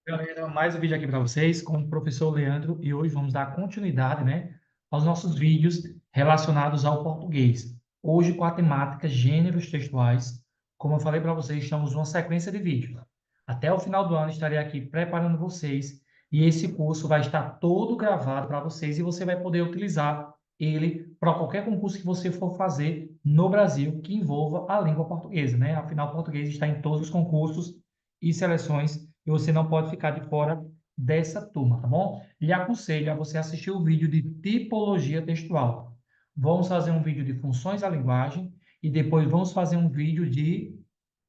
Galera, mais um vídeo aqui para vocês com o professor Leandro e hoje vamos dar continuidade, né, aos nossos vídeos relacionados ao português. Hoje com a temática gêneros textuais. Como eu falei para vocês, estamos numa sequência de vídeos. Até o final do ano estarei aqui preparando vocês e esse curso vai estar todo gravado para vocês e você vai poder utilizar ele para qualquer concurso que você for fazer no Brasil que envolva a língua portuguesa, né? Afinal, o português está em todos os concursos e seleções e você não pode ficar de fora dessa turma, tá bom? Lhe aconselho a você assistir o vídeo de tipologia textual. Vamos fazer um vídeo de funções da linguagem e depois vamos fazer um vídeo de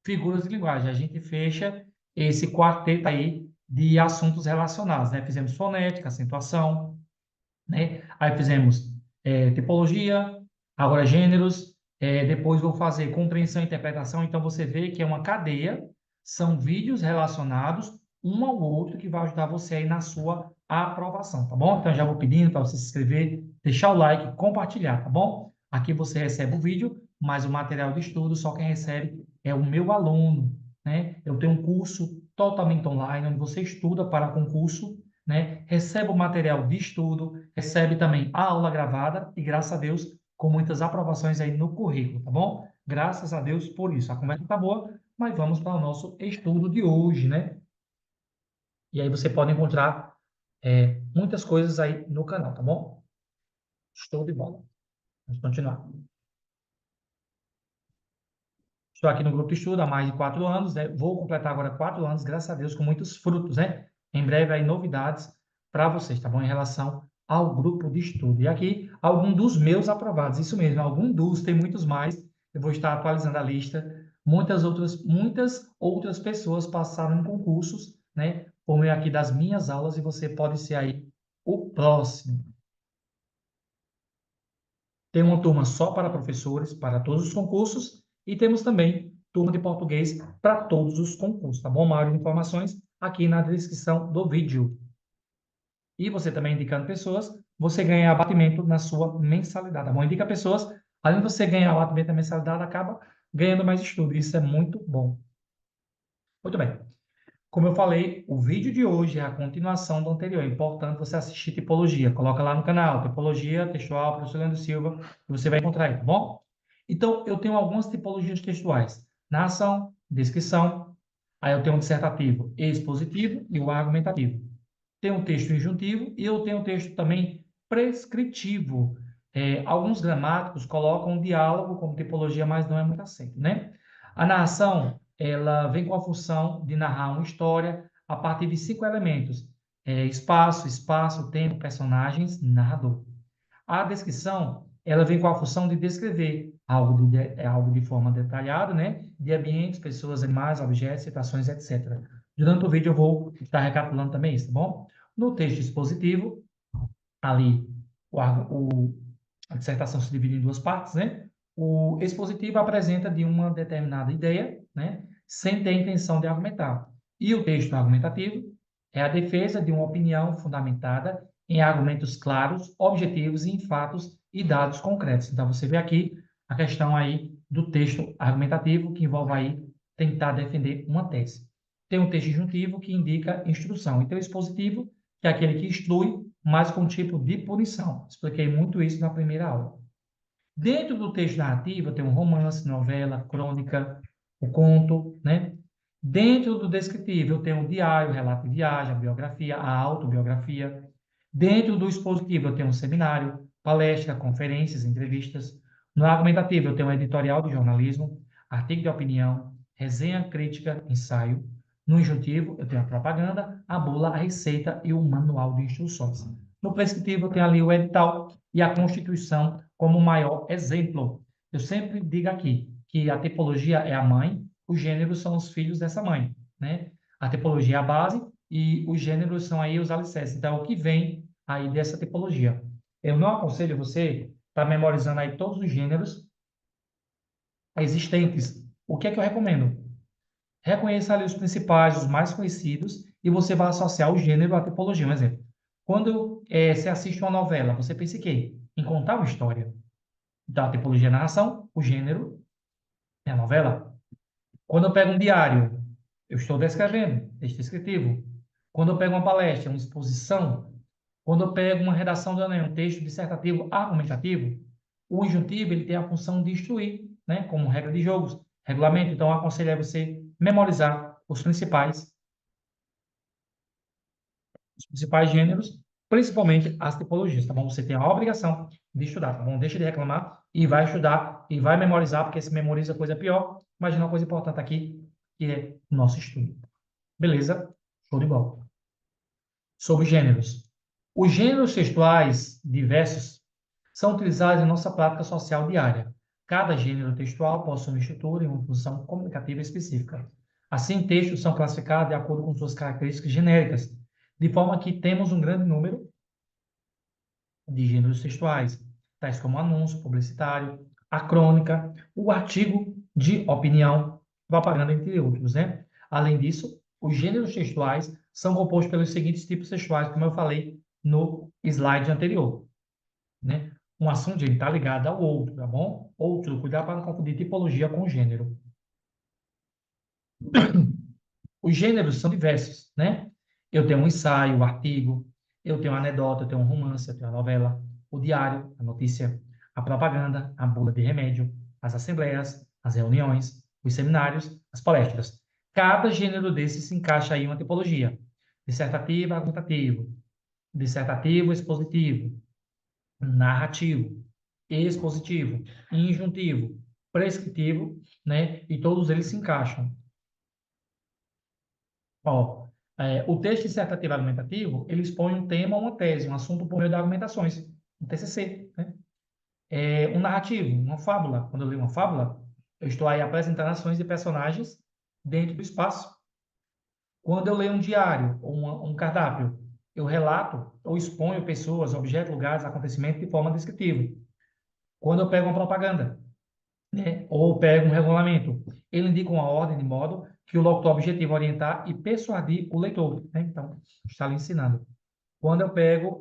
figuras de linguagem. A gente fecha esse quarteto aí de assuntos relacionados, né? Fizemos fonética, acentuação, né? Aí fizemos tipologia, agora gêneros, depois vou fazer compreensão e interpretação. Então você vê que é uma cadeia, são vídeos relacionados um ao outro que vai ajudar você aí na sua aprovação, tá bom? Então já vou pedindo para você se inscrever, deixar o like, compartilhar, tá bom? Aqui você recebe o vídeo, mas o material de estudo só quem recebe é o meu aluno, né? Eu tenho um curso totalmente online onde você estuda para concurso, né? Recebe o material de estudo, recebe também a aula gravada e, graças a Deus, com muitas aprovações aí no currículo, tá bom? Graças a Deus por isso. A conversa tá boa, mas vamos para o nosso estudo de hoje, né? E aí você pode encontrar muitas coisas aí no canal, tá bom? Show de bola. Vamos continuar. Estou aqui no grupo de estudo há mais de 4 anos, né? Vou completar agora 4 anos, graças a Deus, com muitos frutos, né? Em breve aí novidades para vocês, tá bom? Em relação ao grupo de estudo. E aqui, algum dos meus aprovados, isso mesmo, algum dos, tem muitos mais. Eu vou estar atualizando a lista. Muitas outras pessoas passaram em concursos, né? Por meio aqui das minhas aulas, e você pode ser aí o próximo. Tem uma turma só para professores, para todos os concursos, e temos também turma de português para todos os concursos, tá bom? Maior informações aqui na descrição do vídeo. E você também indicando pessoas, você ganha abatimento na sua mensalidade, tá bom? Indica pessoas, além de você ganhar abatimento na mensalidade, acaba ganhando mais estudo. Isso é muito bom. Muito bem. Como eu falei, o vídeo de hoje é a continuação do anterior. É importante você assistir tipologia. Coloca lá no canal, tipologia textual, professor Leandro Silva, e você vai encontrar aí, tá bom? Então, eu tenho algumas tipologias textuais. Narração, descrição, aí eu tenho um dissertativo expositivo e o argumentativo. Tenho um texto injuntivo e eu tenho um texto também prescritivo. Alguns gramáticos colocam um diálogo como tipologia, mas não é muito aceito, né? A narração, ela vem com a função de narrar uma história a partir de 5 elementos: espaço, tempo, personagens, narrador. A descrição, ela vem com a função de descrever algo de forma detalhada, né? De ambientes, pessoas, animais, objetos, situações, etc. Durante o vídeo eu vou estar recapitulando também isso, tá bom? No texto expositivo, ali a dissertação se divide em duas partes, né? O expositivo apresenta de uma determinada ideia, né? Sem ter intenção de argumentar. E o texto argumentativo é a defesa de uma opinião fundamentada em argumentos claros, objetivos e em fatos e dados concretos. Então, você vê aqui a questão aí do texto argumentativo, que envolve aí tentar defender uma tese. Tem um texto injuntivo que indica instrução. E tem o expositivo, que é aquele que instrui, mas com tipo de punição. Expliquei muito isso na primeira aula. Dentro do texto narrativo, tem um romance, novela, crônica, o conto, né? Dentro do descritivo, eu tenho o diário, o relato de viagem, a biografia, a autobiografia. Dentro do expositivo, eu tenho um seminário, palestra, conferências, entrevistas. No argumentativo, eu tenho um editorial de jornalismo, artigo de opinião, resenha crítica, ensaio. No injuntivo, eu tenho a propaganda, a bula, a receita e o manual de instruções. No prescritivo, eu tenho ali o edital e a Constituição como maior exemplo. Eu sempre digo aqui que a tipologia é a mãe, os gêneros são os filhos dessa mãe, né? A tipologia é a base e os gêneros são aí os alicerces. Então, o que vem aí dessa tipologia? Eu não aconselho você estar memorizando aí todos os gêneros existentes. O que é que eu recomendo? Reconheça ali os principais, os mais conhecidos, e você vai associar o gênero à tipologia. Um exemplo. Quando você assiste uma novela, você pensa em quê? Em contar uma história. Então, a tipologia é a narração, o gênero é a novela. Quando eu pego um diário, eu estou descrevendo, texto descritivo. Quando eu pego uma palestra, uma exposição, quando eu pego uma redação do Enem, um texto dissertativo argumentativo, o injuntivo ele tem a função de instruir, né, como regra de jogos, regulamento. Então, eu aconselho a você memorizar os principais gêneros, principalmente as tipologias, tá bom? Você tem a obrigação de estudar, tá bom? Deixa de reclamar e vai estudar e vai memorizar, porque se memoriza coisa pior. Imagina uma coisa importante aqui, que é o nosso estudo. Beleza? Show de bola. Sobre gêneros. Os gêneros textuais diversos são utilizados em nossa prática social diária. Cada gênero textual possui uma estrutura e uma função comunicativa específica. Assim, textos são classificados de acordo com suas características genéricas, de forma que temos um grande número de gêneros textuais, tais como anúncio publicitário, a crônica, o artigo de opinião, propaganda, entre outros, né? Além disso, os gêneros textuais são compostos pelos seguintes tipos textuais, como eu falei no slide anterior, né? Um assunto está ligado ao outro, tá bom? Outro, cuidado para não confundir tipologia com gênero. Os gêneros são diversos, né? Eu tenho um ensaio, um artigo, eu tenho uma anedota, eu tenho um romance, eu tenho uma novela, o diário, a notícia, a propaganda, a bula de remédio, as assembleias, as reuniões, os seminários, as palestras. Cada gênero desses se encaixa em uma tipologia. Dissertativo, argumentativo, dissertativo, expositivo, narrativo, expositivo, injuntivo, prescritivo, né? E todos eles se encaixam. Ó, o texto dissertativo argumentativo, ele expõe um tema ou uma tese, um assunto por meio de argumentações, um TCC, né? Um narrativo, uma fábula. Quando eu leio uma fábula, eu estou aí apresentando ações de personagens dentro do espaço. Quando eu leio um diário ou um cardápio, eu relato ou exponho pessoas, objetos, lugares, acontecimentos de forma descritiva. Quando eu pego uma propaganda, né, ou pego um regulamento, ele indica uma ordem de modo que o locutor objetivo é orientar e persuadir o leitor, né? Então, está lhe ensinando. Quando eu pego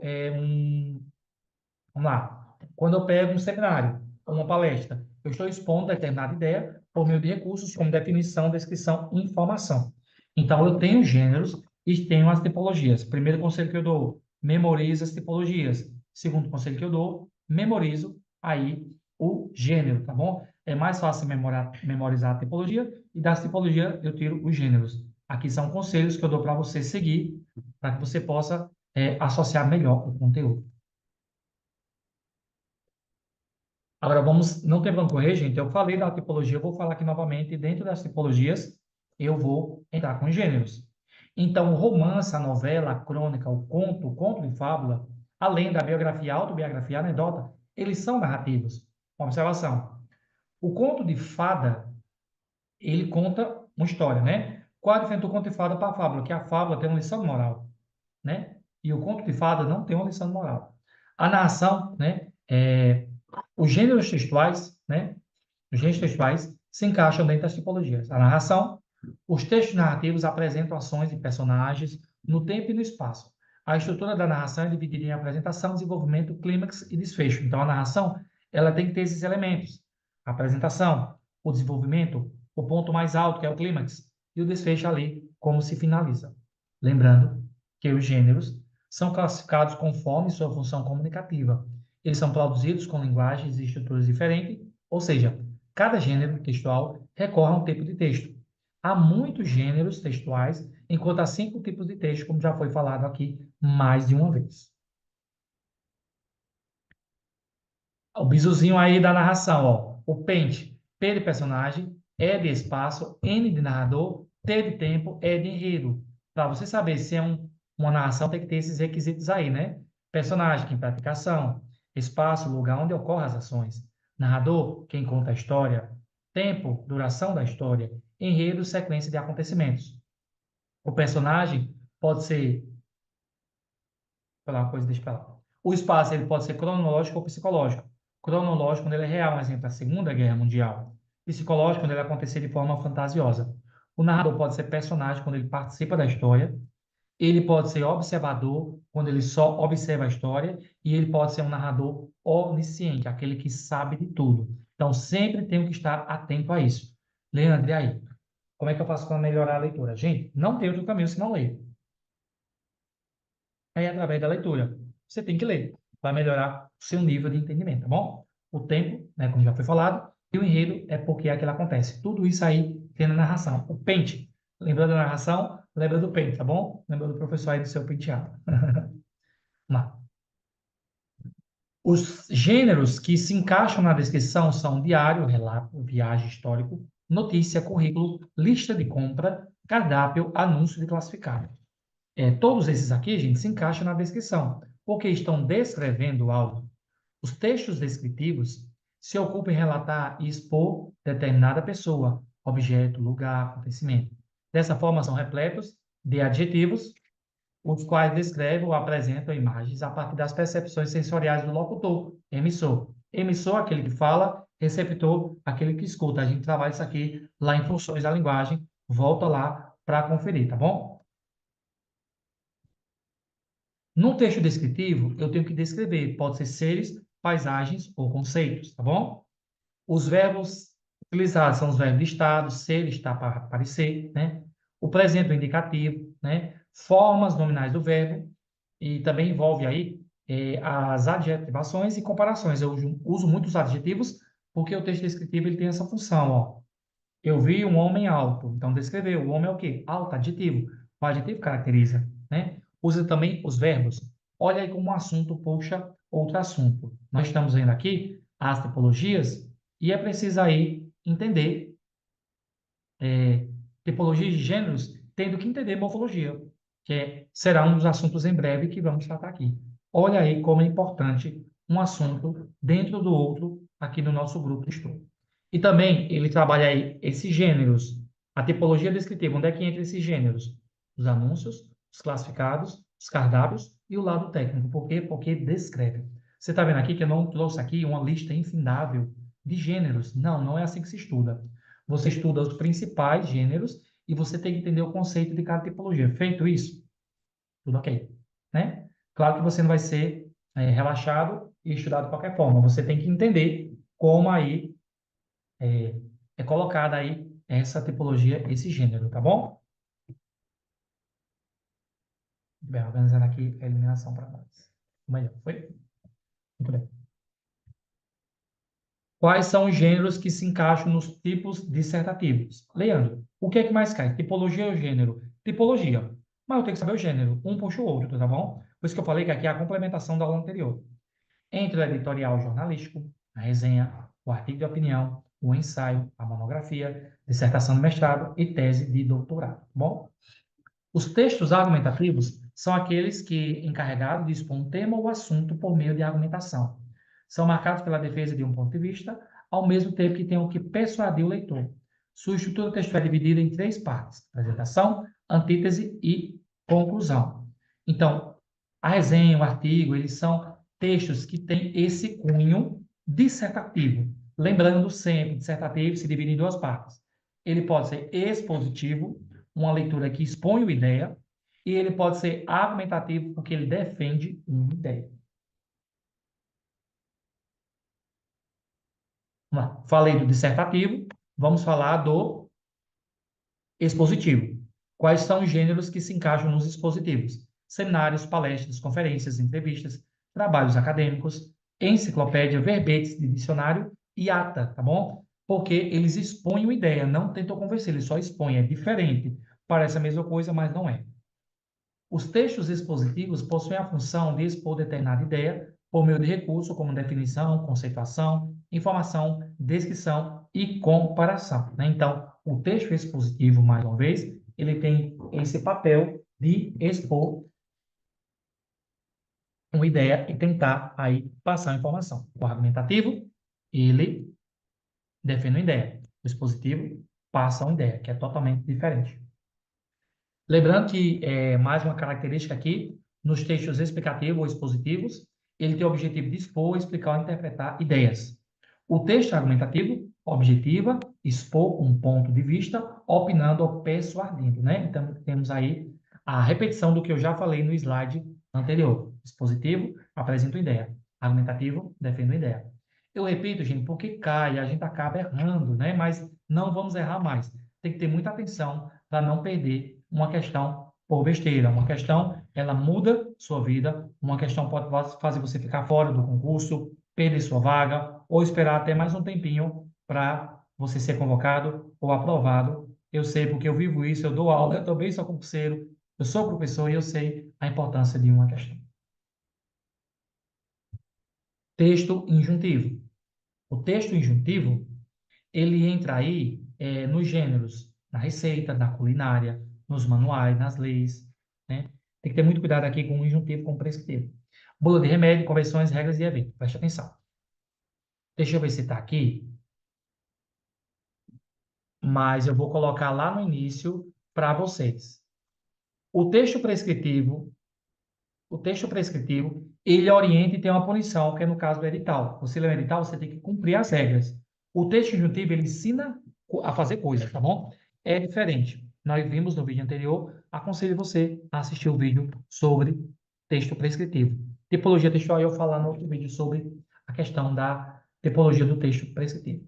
vamos lá, quando eu pego um seminário ou uma palestra, eu estou expondo determinada ideia por meio de recursos como definição, descrição e informação. Então, eu tenho gêneros e tenho as tipologias. Primeiro conselho que eu dou, memorize as tipologias. Segundo conselho que eu dou, memorizo aí o gênero, tá bom? É mais fácil memorizar a tipologia e das tipologias eu tiro os gêneros. Aqui são conselhos que eu dou para você seguir, para que você possa associar melhor o conteúdo. Agora, não tem como correr, gente. Eu falei da tipologia, eu vou falar aqui novamente. Dentro das tipologias, eu vou entrar com gêneros. Então, o romance, a novela, a crônica, o conto de fábula, além da biografia, autobiografia, anedota, eles são narrativos. Uma observação. O conto de fada, ele conta uma história, né? Qual a diferença do conto de fada para a fábula? Que a fábula tem uma lição moral, né? E o conto de fada não tem uma lição moral. A narração, né? Os gêneros textuais, né? Os gêneros textuais se encaixam dentro das tipologias. A narração, os textos narrativos apresentam ações de personagens no tempo e no espaço. A estrutura da narração é dividida em apresentação, desenvolvimento, clímax e desfecho. Então, a narração, ela tem que ter esses elementos. A apresentação, o desenvolvimento, o ponto mais alto, que é o clímax, e o desfecho ali, como se finaliza. Lembrando que os gêneros são classificados conforme sua função comunicativa. Eles são produzidos com linguagens e estruturas diferentes, ou seja, cada gênero textual recorre a um tipo de texto. Há muitos gêneros textuais, enquanto há 5 tipos de texto, como já foi falado aqui mais de uma vez. O bizuzinho aí da narração, ó. O pente, P de personagem, E de espaço, N de narrador, T de tempo, E de enredo. Para você saber se é uma narração, tem que ter esses requisitos aí, né? Personagem, quem pratica a ação. Espaço, lugar onde ocorrem as ações. Narrador, quem conta a história. Tempo, duração da história. Enredo, sequência de acontecimentos. O personagem pode ser... Vou falar uma coisa, deixa pra lá. O espaço ele pode ser cronológico ou psicológico. Cronológico, quando ele é real, um exemplo, a Segunda Guerra Mundial. Psicológico, quando ele acontecer de forma fantasiosa. O narrador pode ser personagem, quando ele participa da história. Ele pode ser observador, quando ele só observa a história. E ele pode ser um narrador onisciente, aquele que sabe de tudo. Então, sempre tenho que estar atento a isso. Leandro, e aí? Como é que eu faço para melhorar a leitura? Gente, não tem outro caminho senão ler. é através da leitura. Você tem que ler, vai melhorar o seu nível de entendimento, tá bom? O tempo, né, como já foi falado, e o enredo é porque é que ele acontece. Tudo isso aí tem na narração. O pente, lembrando da narração, lembra do pente, tá bom? Lembra do professor aí do seu penteado. Vamos lá. Os gêneros que se encaixam na descrição são diário, relato, viagem, histórico, notícia, currículo, lista de compra, cardápio, anúncio de classificado. Todos esses aqui, gente, se encaixam na descrição, porque estão descrevendo algo. Os textos descritivos se ocupam em relatar e expor determinada pessoa, objeto, lugar, acontecimento. Dessa forma, são repletos de adjetivos, os quais descrevem ou apresentam imagens a partir das percepções sensoriais do locutor, emissor. Emissor, aquele que fala, receptor, aquele que escuta. A gente trabalha isso aqui lá em Funções da Linguagem. Volta lá para conferir, tá bom? No texto descritivo, eu tenho que descrever, pode ser seres, paisagens ou conceitos, tá bom? Os verbos utilizados são os verbos de estado, ser, estar para aparecer, né? O presente, o indicativo, né? Formas nominais do verbo, e também envolve aí as adjetivações e comparações. Eu uso muitos adjetivos porque o texto descritivo ele tem essa função, ó. Eu vi um homem alto. Então, descrever. O homem é o quê? Alto, adjetivo. O adjetivo caracteriza, né? Usa também os verbos. Olha aí como um assunto puxa outro assunto. Nós estamos vendo aqui as tipologias e é preciso aí entender tipologias de gêneros, tendo que entender morfologia, que será um dos assuntos em breve que vamos tratar aqui. Olha aí como é importante um assunto dentro do outro aqui no nosso grupo de estudo. E também ele trabalha aí esses gêneros, a tipologia descritiva, onde é que entra esses gêneros? Os anúncios, os classificados, os cardápios e o lado técnico. Por quê? Porque descreve. Você está vendo aqui que eu não trouxe aqui uma lista infindável de gêneros. Não, não é assim que se estuda. Você estuda os principais gêneros e você tem que entender o conceito de cada tipologia. Feito isso, tudo ok, né? Claro que você não vai ser relaxado e estudar de qualquer forma. Você tem que entender como aí é, é colocada aí essa tipologia, esse gênero, tá bom? Muito bem, organizando aqui a eliminação para nós. Melhor, foi? Muito bem. Quais são os gêneros que se encaixam nos tipos dissertativos? Leandro, o que é que mais cai? Tipologia ou gênero? Tipologia. Mas eu tenho que saber o gênero. Um puxa o outro, tá bom? Por isso que eu falei que aqui é a complementação da aula anterior. Entre o editorial jornalístico, a resenha, o artigo de opinião, o ensaio, a monografia, dissertação de mestrado e tese de doutorado, tá bom? Os textos argumentativos são aqueles que encarregados de expor um tema ou assunto por meio de argumentação. São marcados pela defesa de um ponto de vista, ao mesmo tempo que tenham que persuadir o leitor. Sua estrutura textual é dividida em três partes: apresentação, antítese e conclusão. Então, a resenha, o artigo, eles são textos que têm esse cunho dissertativo. Lembrando sempre, dissertativo se divide em duas partes. Ele pode ser expositivo, uma leitura que expõe uma ideia, e ele pode ser argumentativo porque ele defende uma ideia. Vamos lá. Falei do dissertativo, vamos falar do expositivo. Quais são os gêneros que se encaixam nos expositivos? Seminários, palestras, conferências, entrevistas, trabalhos acadêmicos, enciclopédia, verbetes de dicionário e ata, tá bom? Porque eles expõem uma ideia, não tentam convencer, eles só expõem, é diferente. Parece a mesma coisa, mas não é. Os textos expositivos possuem a função de expor determinada ideia por meio de recursos como definição, conceituação, informação, descrição e comparação, né? Então, o texto expositivo, mais uma vez, ele tem esse papel de expor uma ideia e tentar aí passar a informação. O argumentativo, ele defende uma ideia. O expositivo passa uma ideia, que é totalmente diferente. Lembrando que, mais uma característica aqui, nos textos explicativos ou expositivos, ele tem o objetivo de expor, explicar ou interpretar ideias. O texto argumentativo objetiva, expor um ponto de vista, opinando ou persuadindo, né? Então, temos aí a repetição do que eu já falei no slide anterior. Expositivo, apresenta uma ideia. Argumentativo, defende uma ideia. Eu repito, gente, porque cai, a gente acaba errando, né? Mas não vamos errar mais. Tem que ter muita atenção para não perder uma questão por besteira. Uma questão, ela muda sua vida. Uma questão pode fazer você ficar fora do concurso, perder sua vaga, ou esperar até mais um tempinho para você ser convocado ou aprovado. Eu sei porque eu vivo isso, eu dou aula, eu também sou concurseiro, eu sou professor e eu sei a importância de uma questão. Texto injuntivo. O texto injuntivo, ele entra aí nos gêneros, na receita, na culinária, nos manuais, nas leis, né? Tem que ter muito cuidado aqui com o injuntivo e com o prescritivo. Bula de remédio, convenções, regras e eventos. Preste atenção. Deixa eu ver se está aqui, mas eu vou colocar lá no início para vocês. O texto prescritivo, o texto prescritivo, ele orienta e tem uma punição, que é no caso do edital. Você lê o edital, você tem que cumprir as regras. O texto injuntivo, ele ensina a fazer coisas, tá bom? É diferente. Nós vimos no vídeo anterior, aconselho você a assistir o vídeo sobre texto prescritivo. Tipologia textual, eu falar no outro vídeo sobre a questão da tipologia do texto prescritivo.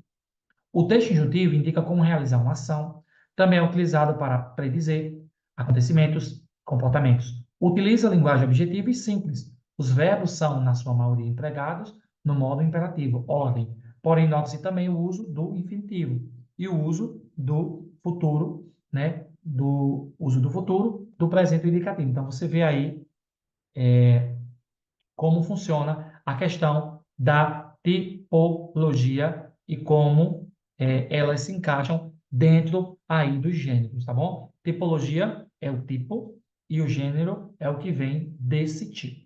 O texto injuntivo indica como realizar uma ação, também é utilizado para predizer acontecimentos, comportamentos. Utiliza linguagem objetiva e simples. Os verbos são, na sua maioria, empregados no modo imperativo, ordem. Porém, note-se também o uso do infinitivo e o uso do futuro, né? Do uso do futuro, do presente indicativo. Então, você vê aí como funciona a questão da tipologia e como elas se encaixam dentro aí dos gêneros, tá bom? Tipologia é o tipo e o gênero é o que vem desse tipo.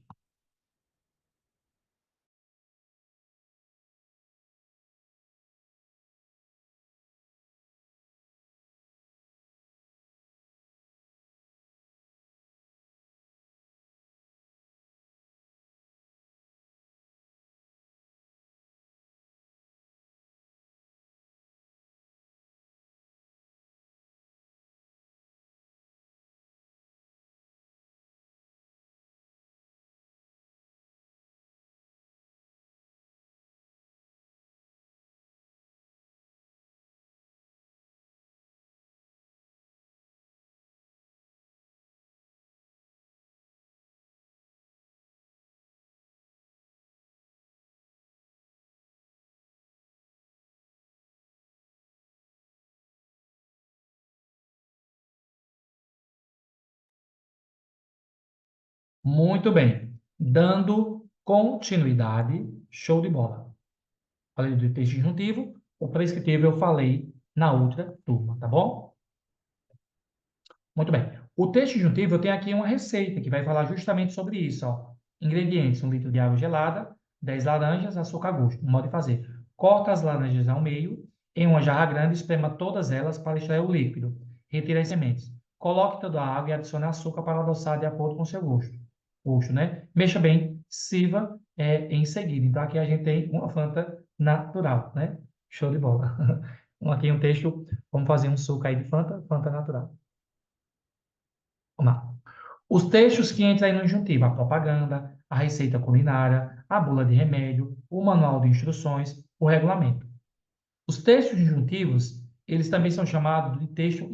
Muito bem. Dando continuidade, show de bola. Falei do texto injuntivo, o prescritivo eu falei na outra turma, tá bom? Muito bem. O texto injuntivo, eu tenho aqui uma receita que vai falar justamente sobre isso. Ó. Ingredientes: 1 litro de água gelada, 10 laranjas, açúcar a gosto. Um modo de fazer. Corta as laranjas ao meio, em uma jarra grande, esprema todas elas para extrair o líquido. Retire as sementes. Coloque toda a água e adicione açúcar para adoçar de acordo com o seu gosto. Gosto, né? Mexa bem, sirva em seguida. Então, aqui a gente tem uma Fanta natural, né? Show de bola. Aqui um texto, vamos fazer um suco aí de Fanta, Fanta natural. Vamos lá. Os textos que entram aí no injuntivo, a propaganda, a receita culinária, a bula de remédio, o manual de instruções, o regulamento. Os textos injuntivos, eles também são chamados de texto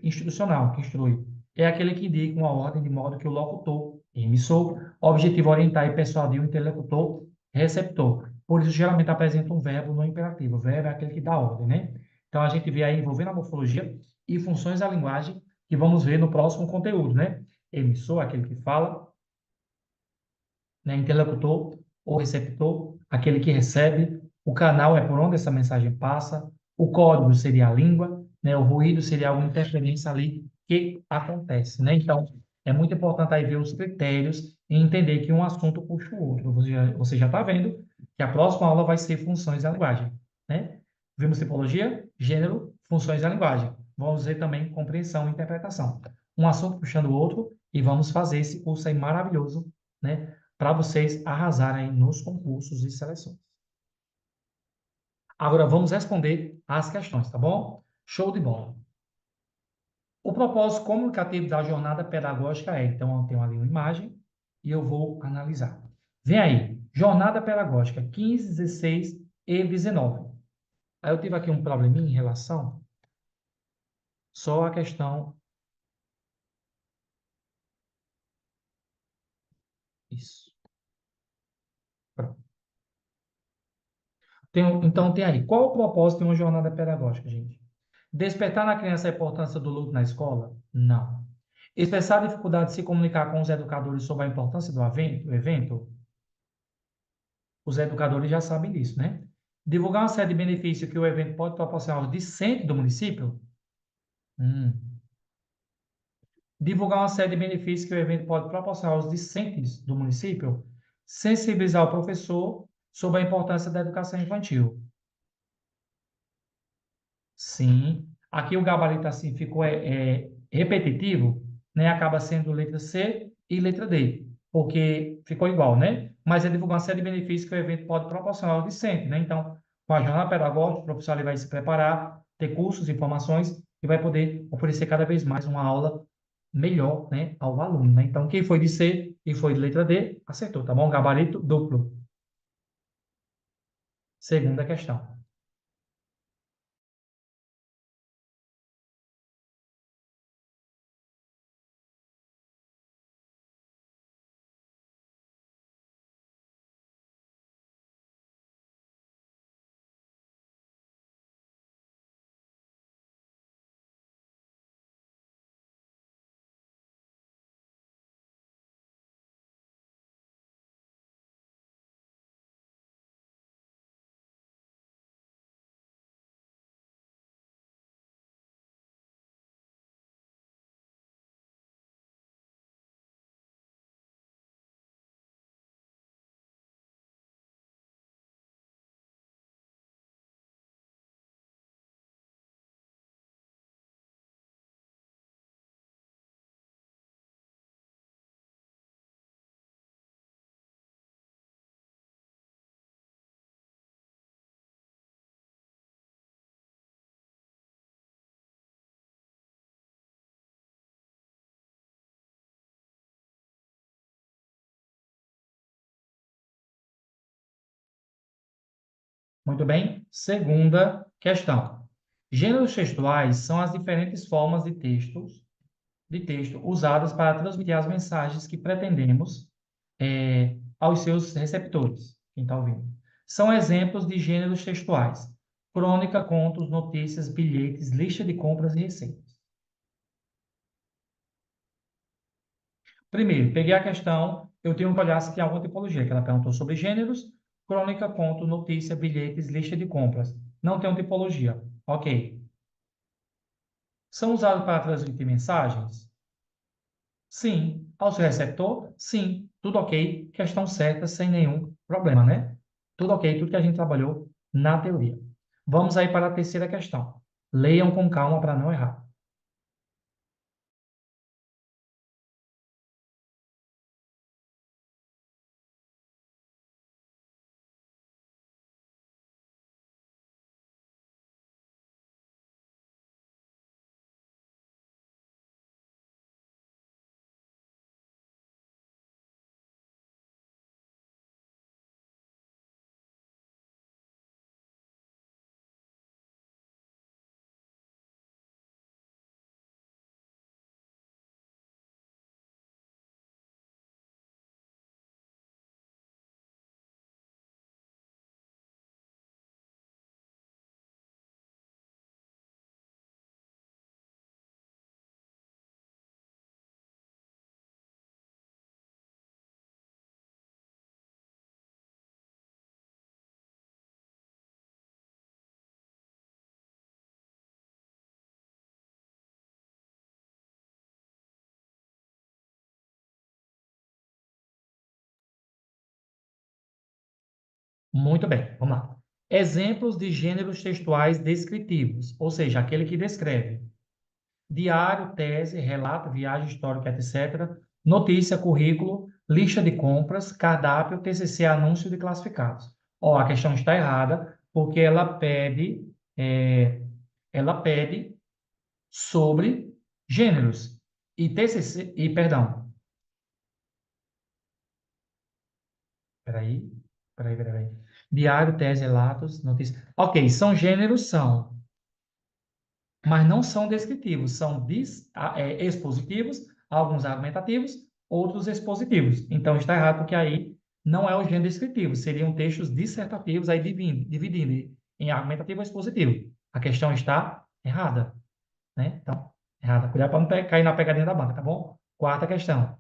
instrucional, que instrui. É aquele que indica uma ordem de modo que o locutor, emissor, objetivo orientar e persuadir o interlocutor, receptor. Por isso, geralmente apresenta um verbo no imperativo. O verbo é aquele que dá ordem, né? Então, a gente vê aí envolvendo a morfologia e funções da linguagem que vamos ver no próximo conteúdo, né? Emissor, aquele que fala, né? Interlocutor ou receptor, aquele que recebe. O canal é por onde essa mensagem passa. O código seria a língua, né? O ruído seria alguma interferência ali que acontece, né? Então, é muito importante aí ver os critérios e entender que um assunto puxa o outro. Você já está vendo que a próxima aula vai ser funções da linguagem, né? Vimos tipologia, gênero, funções da linguagem. Vamos ver também compreensão e interpretação. Um assunto puxando o outro e vamos fazer esse curso aí maravilhoso, né? Para vocês arrasarem nos concursos e seleções. Agora vamos responder às questões, tá bom? Show de bola. O propósito comunicativo da jornada pedagógica é, então eu tenho ali uma imagem e eu vou analisar. Vem aí, jornada pedagógica 15, 16 e 19. Aí eu tive aqui um probleminha em relação só à questão Isso. Pronto. Então, tem aí. Qual o propósito de uma jornada pedagógica, gente? Despertar na criança a importância do luto na escola? Não. Expressar a dificuldade de se comunicar com os educadores sobre a importância do evento? Os educadores já sabem disso, né? Divulgar uma série de benefícios que o evento pode proporcionar aos discentes do município? Hum. Divulgar uma série de benefícios que o evento pode proporcionar aos discentes do município? Sensibilizar o professor sobre a importância da educação infantil? Sim. Aqui o gabarito assim ficou repetitivo, né? Acaba sendo letra C e letra D, porque ficou igual, né? Mas é divulgar uma série de benefícios que o evento pode proporcionar ao discente, né? Então, com a jornada pedagógica, o professor ele vai se preparar, ter cursos, informações e vai poder oferecer cada vez mais uma aula melhor, né, ao aluno, né? Então, quem foi de C e foi de letra D, acertou, tá bom? Gabarito duplo. Segunda questão. Muito bem. Segunda questão. Gêneros textuais são as diferentes formas de texto usadas para transmitir as mensagens que pretendemos aos seus receptores, quem está ouvindo. São exemplos de gêneros textuais: crônica, contos, notícias, bilhetes, lista de compras e receitas. Primeiro, peguei a questão, eu tenho que olhar se tem alguma tipologia, que ela perguntou sobre gêneros, crônica, conto, notícia, bilhetes, lista de compras. Não tem uma tipologia. Ok. São usados para transmitir mensagens? Sim. Ao seu receptor? Sim. Tudo ok. Questão certa, sem nenhum problema, né? Tudo ok, tudo que a gente trabalhou na teoria. Vamos aí para a terceira questão. Leiam com calma para não errar. Muito bem, vamos lá. Exemplos de gêneros textuais descritivos, ou seja, aquele que descreve diário, tese, relato, viagem histórica, etc. Notícia, currículo, lista de compras, cardápio, TCC, anúncio de classificados. Ó, a questão está errada, porque ela pede sobre gêneros. E TCC, e perdão, peraí, peraí. Diário, tese, relatos, notícia. Ok, são gêneros, são, mas não são descritivos, são expositivos, alguns argumentativos, outros expositivos. Então, está errado porque aí não é o gênero descritivo, seriam textos dissertativos, aí dividindo em argumentativo e expositivo. A questão está errada, né? Então, errada. Cuidado para não cair na pegadinha da banca, tá bom? Quarta questão.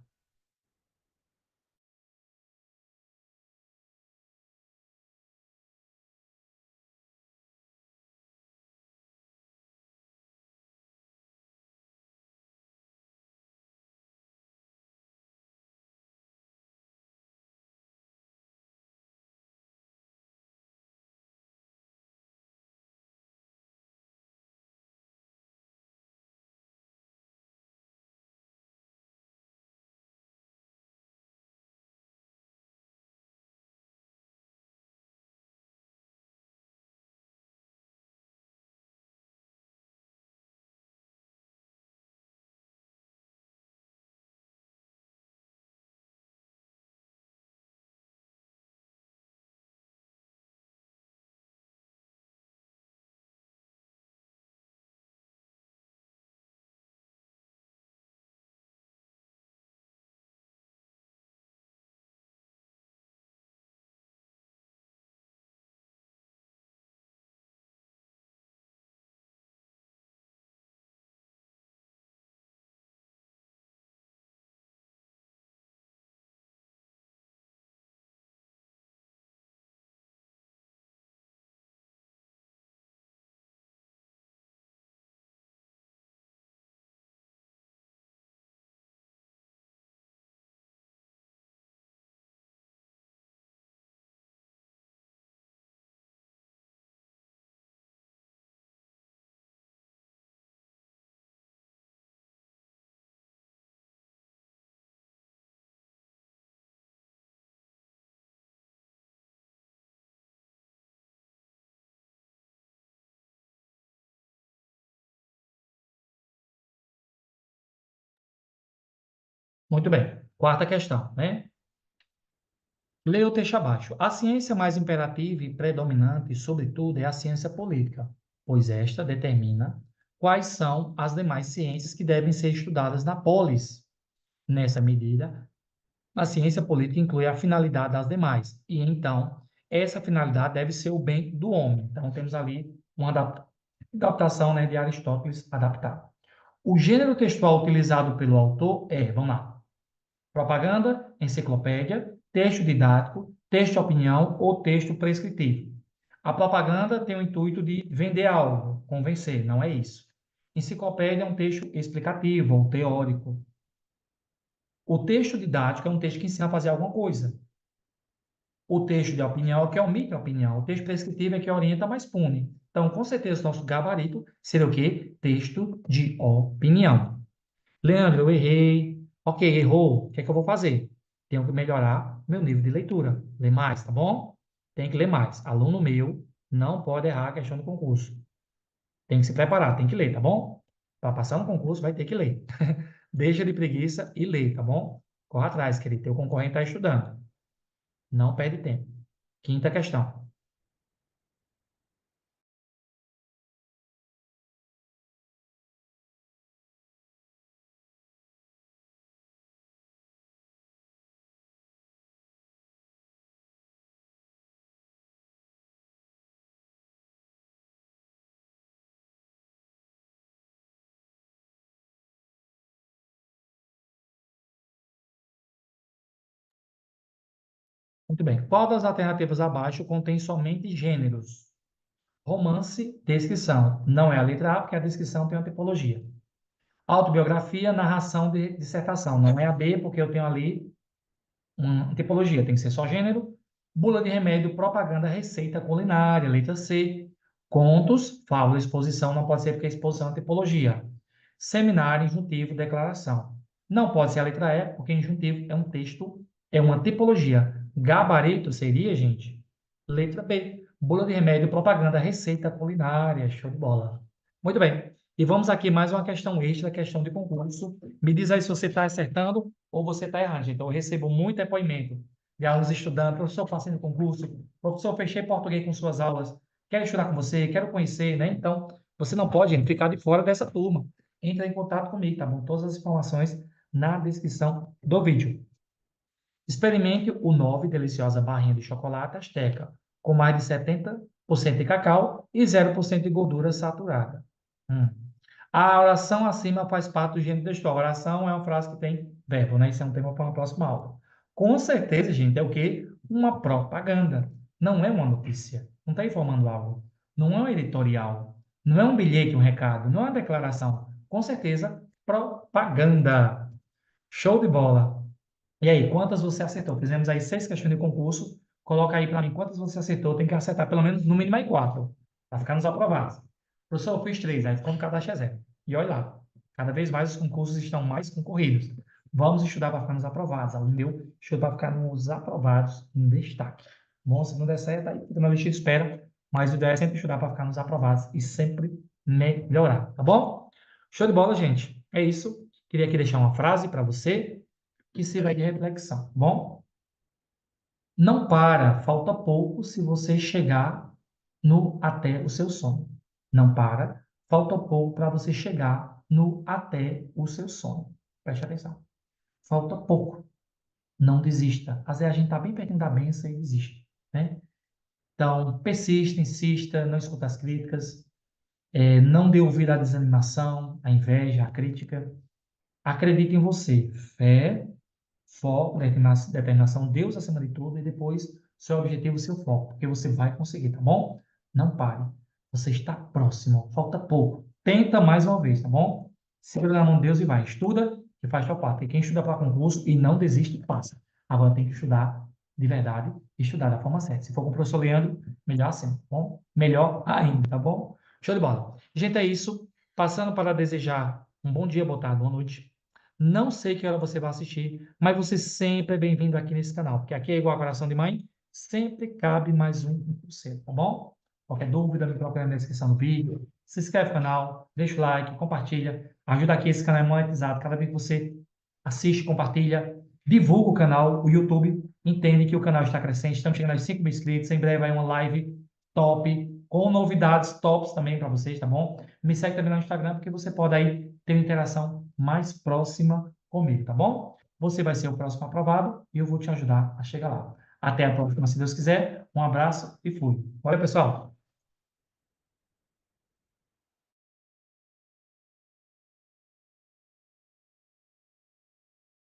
Muito bem. Quarta questão, né? Leia o texto abaixo. A ciência mais imperativa e predominante, sobretudo, é a ciência política, pois esta determina quais são as demais ciências que devem ser estudadas na polis. Nessa medida, a ciência política inclui a finalidade das demais, e então, essa finalidade deve ser o bem do homem. Então, temos ali uma adaptação, né, de Aristóteles adaptada. O gênero textual utilizado pelo autor é, vamos lá, propaganda, enciclopédia, texto didático, texto de opinião ou texto prescritivo. A propaganda tem o intuito de vender algo, convencer, não é isso. Enciclopédia é um texto explicativo ou teórico. O texto didático é um texto que ensina a fazer alguma coisa. O texto de opinião é o que omite a opinião. O texto prescritivo é que orienta, mas pune. Então, com certeza, nosso gabarito seria o quê? Texto de opinião. Leandro, eu errei. Ok, errou. O que é que eu vou fazer? Tenho que melhorar meu nível de leitura. Ler mais, tá bom? Tem que ler mais. Aluno meu não pode errar a questão do concurso. Tem que se preparar, tem que ler, tá bom? Para passar no concurso, vai ter que ler. Deixa de preguiça e lê, tá bom? Corre atrás, querido. Teu concorrente está estudando. Não perde tempo. Quinta questão. Muito bem. Qual das alternativas abaixo contém somente gêneros? Romance, descrição. Não é a letra A, porque a descrição tem uma tipologia. Autobiografia, narração de dissertação. Não é a B, porque eu tenho ali uma tipologia. Tem que ser só gênero. Bula de remédio, propaganda, receita culinária. Letra C. Contos, fábula, exposição. Não pode ser porque a exposição é tipologia. Seminário, injuntivo, declaração. Não pode ser a letra E, porque injuntivo é um texto, é uma tipologia. Gabarito seria, gente, letra B. Bula de remédio, propaganda, receita culinária. Show de bola. Muito bem. E vamos aqui mais uma questão extra, questão de concurso. Me diz aí se você está acertando ou você está errando, gente. Eu recebo muito depoimento de alunos estudando. Professor, passei no concurso. Professor, fechei português com suas aulas. Quero estudar com você, quero conhecer, né? Então, você não pode, gente, ficar de fora dessa turma. Entra em contato comigo, tá bom? Todas as informações na descrição do vídeo. Experimente o 9 deliciosa barrinha de chocolate Azteca, com mais de 70% de cacau e 0% de gordura saturada. A oração acima faz parte do gênero textual. Oração é uma frase que tem verbo, né? Isso é um tema para uma próxima aula. Com certeza, gente, é o quê? Uma propaganda. Não é uma notícia. Não está informando algo. Não é um editorial. Não é um bilhete, um recado. Não é uma declaração. Com certeza, propaganda. Show de bola. E aí, quantas você acertou? Fizemos aí 6 questões de concurso. Coloca aí para mim quantas você acertou. Tem que acertar pelo menos no mínimo aí 4, para ficar nos aprovados. Professor, eu fiz 3, aí ficou no cadastro zero. E olha lá, cada vez mais os concursos estão mais concorridos. Vamos estudar para ficar nos aprovados. Aluno meu, estuda para ficar nos aprovados em destaque. Bom, se não der certo, aí fica na lista de espera. Mas o ideal é sempre estudar para ficar nos aprovados e sempre melhorar, tá bom? Show de bola, gente. É isso. Queria aqui deixar uma frase para você que sirva de reflexão, tá bom? Não para, falta pouco se você chegar no até o seu sonho. Não para, falta pouco para você chegar no até o seu sonho. Preste atenção. Falta pouco. Não desista. Às vezes a gente está bem pertinho da benção e desiste, né? Então, persista, insista, não escuta as críticas, não dê ouvido à desanimação, à inveja, à crítica. Acredite em você. Fé, foco, determinação, Deus acima de tudo, e depois seu objetivo, seu foco, porque você vai conseguir, tá bom? Não pare. Você está próximo, falta pouco. Tenta mais uma vez, tá bom? Segura na mão de Deus e vai. Estuda e faz sua parte. E quem estuda para concurso e não desiste, passa. Agora tem que estudar de verdade e estudar da forma certa. Se for com o professor Leandro, melhor assim, tá bom? Melhor ainda, tá bom? Show de bola. Gente, é isso. Passando para desejar um bom dia, boa tarde, boa noite. Não sei que hora você vai assistir, mas você sempre é bem-vindo aqui nesse canal, porque aqui é igual a coração de mãe, sempre cabe mais um por cento, tá bom? Qualquer dúvida, me procura na descrição do vídeo. Se inscreve no canal, deixa o like, compartilha. Ajuda aqui, esse canal é monetizado. Cada vez que você assiste, compartilha, divulga o canal, o YouTube entende que o canal está crescendo. Estamos chegando aos 5 mil inscritos. Em breve vai uma live top, com novidades tops também para vocês, tá bom? Me segue também no Instagram, porque você pode aí ter uma interação mais próxima comigo, tá bom? Você vai ser o próximo aprovado e eu vou te ajudar a chegar lá. Até a próxima, se Deus quiser. Um abraço e fui. Olha, pessoal.